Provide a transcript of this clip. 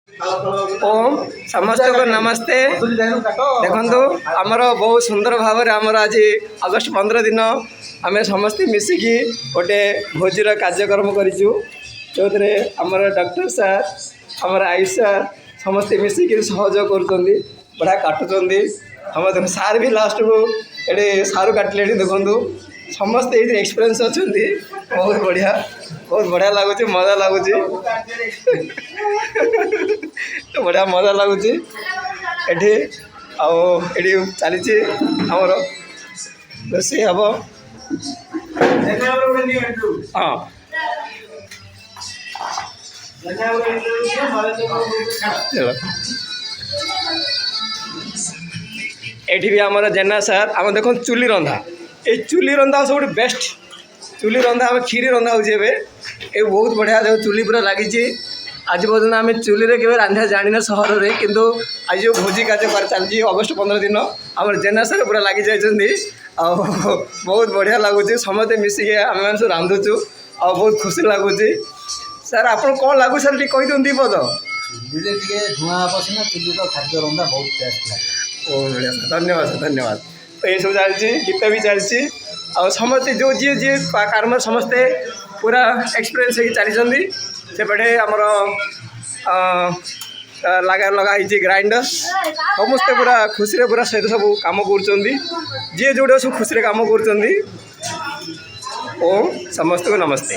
ओम समस्त को नमस्ते। देखो आमर बहुत सुंदर भाव में आमर आज अगस्ट 15 दिन आम समस्ते मिसिकी गोटे भोजीर कार्यक्रम करूँ जो आमर डॉक्टर सार आमर आयुष सार समस्ते मिसिकी सहयोग कर बढ़िया काटुंट समझ सार भी लास्ट को ये सारू काटिले देखु समस्ते ये एक्सपीरियंस अच्छा बहुत बढ़िया लगुच मजा लगुच बढ़िया मजा लगुच ये चली आमर रोषे हम हाँ ये भी आमर जेना सार आम देख चुली रंधा ये चुली रंधा सब बेस्ट चुली रंधा आम खीरी रंधा हो बहुत बढ़िया जो चुली पूरा लगी आज पर्यटन आम चुली रे के रांधा जानी सहर में किंतु आज जो भोजी कार्य चलती अगस्ट 15 दिन आम जेना सार पूरा लगी जाइए बहुत बढ़िया लगुच समस्त मिसिक आम मैंने सब रांधुचु आ बहुत खुशी लगुच सर आप कौन लगू सर कही दिखती पद चुली धुआं पसीना चुली खाद्य रंधा बहुत टेस्ट लगे बहुत बढ़िया सर धन्यवाद सर धन्यवाद तो ये सब चलती गीत भी चलती आ समस्ते जो जी जी कारम समस्ते पूरा एक्सपीरियंस चली सेपटे आमर लगाई ग्राइंडर समस्ते पूरा खुशी पूरा सहित सब कम कर जी जोड़े सब खुशी काम कर समस्त को नमस्ते।